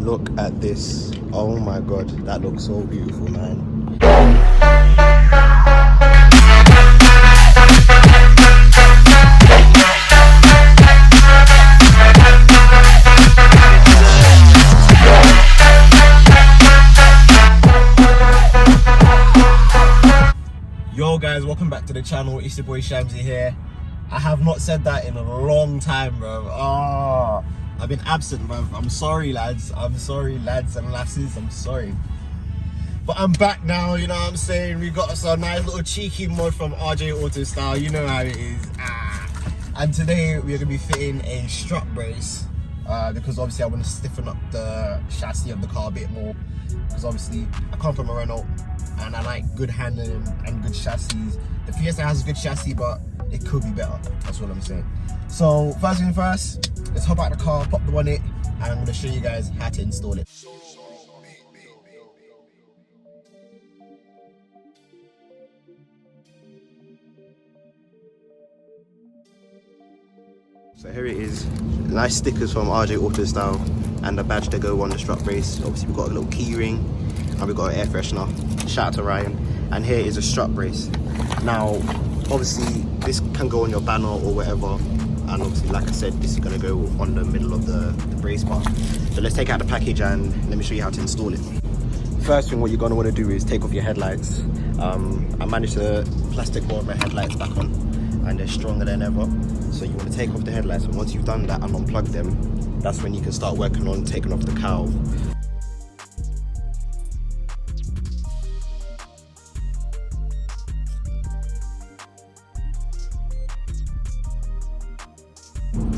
Look at this. Oh my god, that looks so beautiful, man. Yo guys, welcome back to the channel. It's your boy Shamsi here. I have not said that in a long time, bro. I've been absent, bro. I'm sorry, lads. I'm sorry, lads and lasses. I'm sorry. But I'm back now, you know what I'm saying? We got us a nice little cheeky mod from RJ Auto Style. You know how it is. And today we're gonna be fitting a strut brace because obviously I want to stiffen up the chassis of the car a bit more. Because obviously I come from a Renault and I like good handling and good chassis. The Fiesta has a good chassis, but it could be better. That's what I'm saying. So first thing first, let's hop out the car, pop the bonnet, and I'm going to show you guys how to install it. So here it is. Nice stickers from RJ Auto Style and the badge to go on the strut brace. Obviously we've got a little key ring and we've got an air freshener. Shout out to Ryan. And here is a strut brace. Now obviously this can go on your banner or whatever, and obviously like I said, this is going to go on the middle of the brace bar. So let's take out the package and let me show you how to install it. First thing what you're going to want to do is take off your headlights. I managed to plastic weld my headlights back on and they're stronger than ever. So you want to take off the headlights, and once you've done that and unplug them, that's when you can start working on taking off the cowl.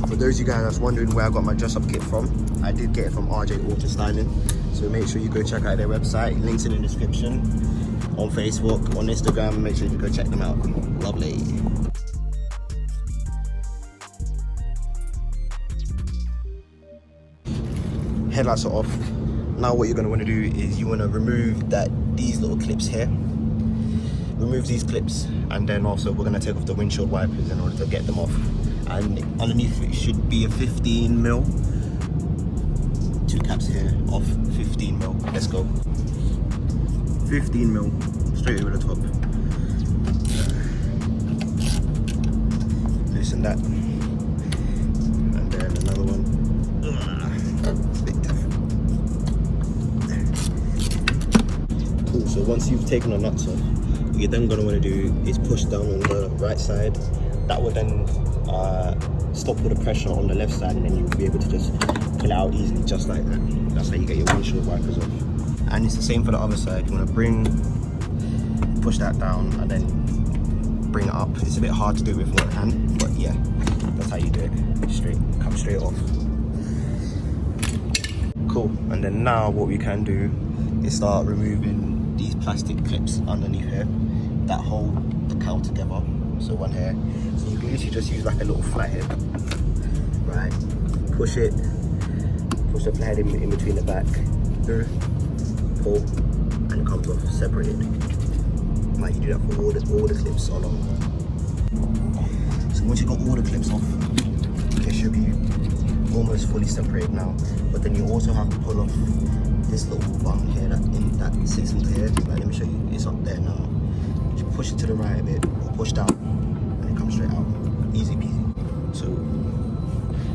For those of you guys that's wondering where I got my dress up kit from, I did get it from RJ Auto Styling. So make sure you go check out their website, links in the description, on Facebook, on Instagram, make sure you go check them out. Lovely. Headlights are off. Now what you're going to want to do is you want to remove these little clips here. Remove these clips, and then also we're going to take off the windshield wipers in order to get them off. And underneath it should be a 15mm. Two caps here off 15mm. Let's go. 15mm straight over the top. Loosen that. And then another one. Cool. So once you've taken the nuts off, what you're then going to want to do is push down on the right side. That will then stop all the pressure on the left side, and then you'll be able to just pull it out easily, just like that. That's how you get your windshield wipers off. And it's the same for the other side. You want to push that down and then bring it up. It's a bit hard to do it with one hand, but yeah, that's how you do it. Come straight off. Cool. And then now what we can do is start removing these plastic clips underneath here that hold the cowl together. So one here. So you can literally just use like a little flathead, right? Push the flathead in between the back, pull, and it comes off separated. Like you do that for all the clips along. So once you got all the clips off, it should be almost fully separated now. But then you also have to pull off this little button here that sits into here. Like, let me show you. It's up there now. You push it to the right a bit, or push down. Straight out, easy peasy.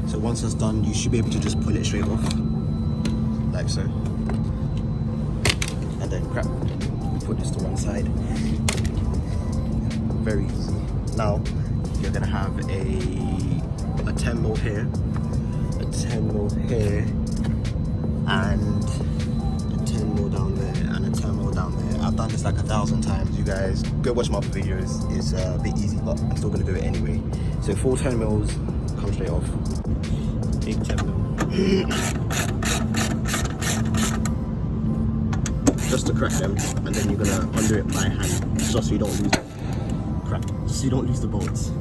So once it's done, you should be able to just pull it straight off, like so, and then put this to one side. Very easy. Now you're gonna have a 10mm here, a 10mm here, and a 10mm down there, and a 10mm down there. I've done this like 1,000 times. You guys go watch my other videos. It's a bit easy, but I'm still gonna do it anyway. So full 10mm come straight off. Big 10mm. Just to crack them, and then you're gonna undo it by hand, just so you don't lose the bolts.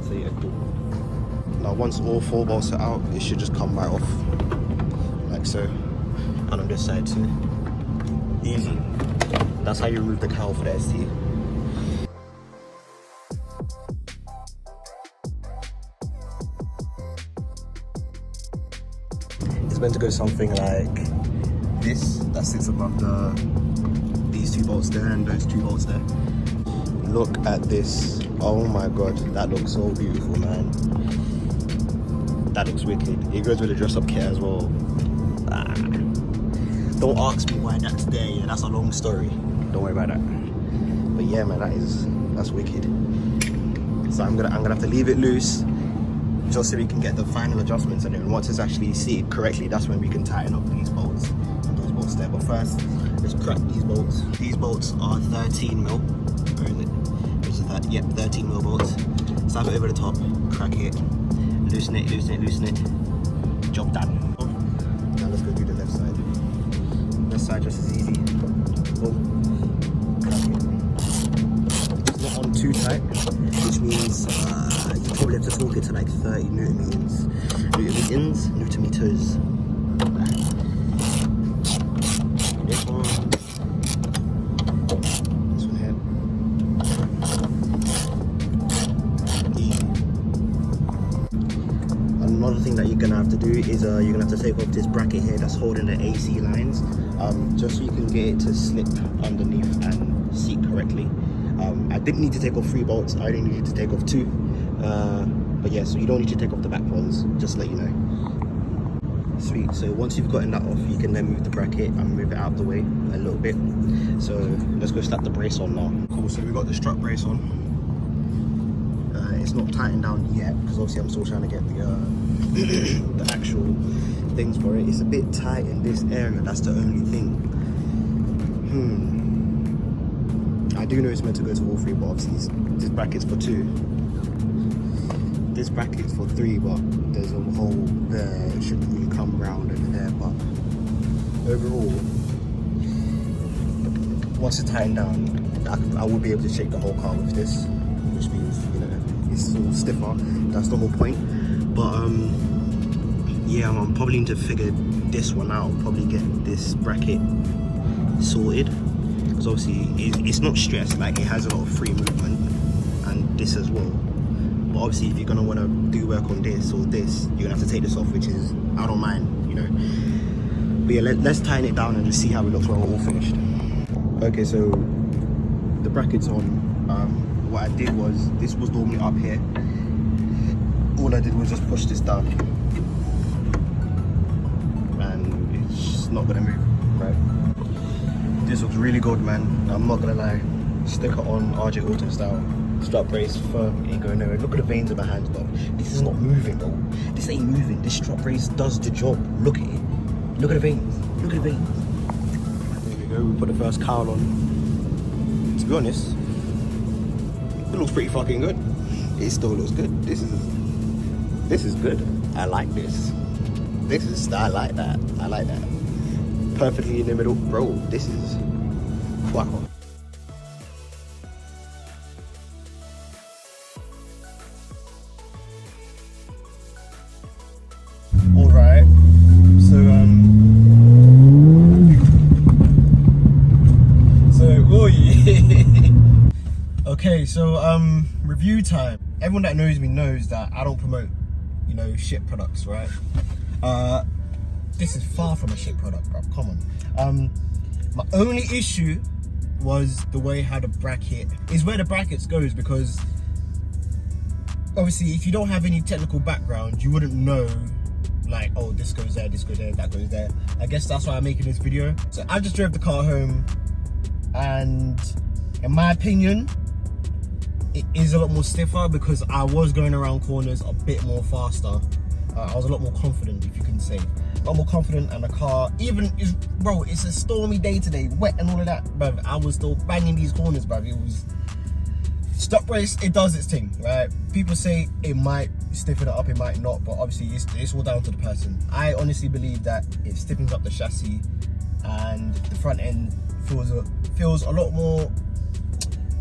So yeah, cool. Now once all 4 bolts are out, it should just come right off, like so. And on this side too. Easy. That's how you remove the cowl for the ST. It's meant to go something like this that sits above these 2 bolts there and those 2 bolts there. Look at this. Oh my god, that looks so beautiful, man. That looks wicked. It goes with the dress up kit as well. Don't ask me why that's there. Yeah, that's a long story. Don't worry about that. But yeah, man, that's wicked. So I'm gonna have to leave it loose just so we can get the final adjustments, and then once it's actually seated correctly, that's when we can tighten up these bolts and those bolts there. But first, let's crack these bolts. These bolts are 13 mil. Where is it? Which is that? Yep, 13 mil bolts. Slap it over the top, crack it, loosen it, loosen it, loosen it. Job done. Now let's go do the left side. Left side just as easy. Boom. Crack it. It's not on too tight, which means you probably have to torque it to like 30 newton meters. This one. This one here. Another thing that you're gonna have to do is you're gonna have to take off this bracket here that's holding the AC lines, just so you can get it to slip underneath and seat correctly. I didn't need to take off 3 bolts. I only needed to take off 2. But yeah, so you don't need to take off the back ones, just to let you know. Sweet. So once you've gotten that off, you can then move the bracket and move it out of the way a little bit. So let's go slap the brace on now. Cool. So we got the strut brace on. It's not tightened down yet because obviously I'm still trying to get the the actual things for it. It's a bit tight in this area. That's the only thing. I do know it's meant to go to all 3, but obviously this bracket's for 2. This bracket's for 3, but there's a hole there. It shouldn't really come round over there, but overall, once it's tightened down, I will be able to shake the whole car with this, which means, you know, it's all stiffer. That's the whole point. But yeah, I'm probably need to figure this one out. Probably get this bracket sorted, because obviously it's not stressed. Like, it has a lot of free movement, and this as well. But obviously, if you're gonna want to do work on this or this, you're gonna have to take this off, which is, I don't mind, you know. But yeah, let's tighten it down and just see how it looks when we're all finished. Okay, so the bracket's on. What I did was, this was normally up here. All I did was just push this down, and it's just not gonna move, right? This looks really good, man. I'm not gonna lie. Stick it on RJ Auto style. Strut brace firm, ain't going nowhere. Look at the veins in my hands, bro. This is not moving, bro. This ain't moving. This strut brace does the job. Look at it. Look at the veins. Look at the veins. There we go. We put the first cowl on. To be honest, it looks pretty fucking good. It still looks good. This is good. I like this. I like that. I like that. Perfectly in the middle, bro. This is wow. Alright, okay, so review time. Everyone that knows me knows that I don't promote, you know, shit products, right? This is far from a shit product, bro. Come on. My only issue was the way how the bracket is, where the brackets goes, because obviously if you don't have any technical background, you wouldn't know, like, oh, this goes there, this goes there, that goes there. I guess that's why I'm making this video. So I just drove the car home, and in my opinion, it is a lot more stiffer because I was going around corners a bit more faster. I was a lot more confident, if you can say. A lot more confident, and the car, even is, bro, it's a stormy day today, wet and all of that, bruv. I was still banging these corners, bruv. It was, stop brace, it does its thing, right? People say it might stiffen it up, it might not, but obviously it's all down to the person. I honestly believe that it stiffens up the chassis, and the front end feels a lot more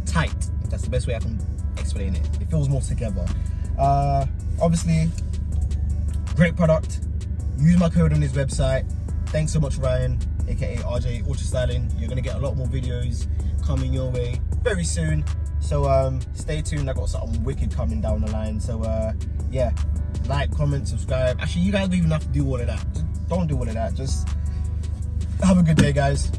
tight. That's the best way I can explain it. It feels more together. Obviously, great product. Use my code on his website. Thanks so much, Ryan, aka RJ Auto Styling. You're gonna get a lot more videos coming your way very soon. So stay tuned. I got something wicked coming down the line. So yeah, like, comment, subscribe. Actually, you guys don't even have to do all of that. Just don't do all of that. Just Have a good day, guys.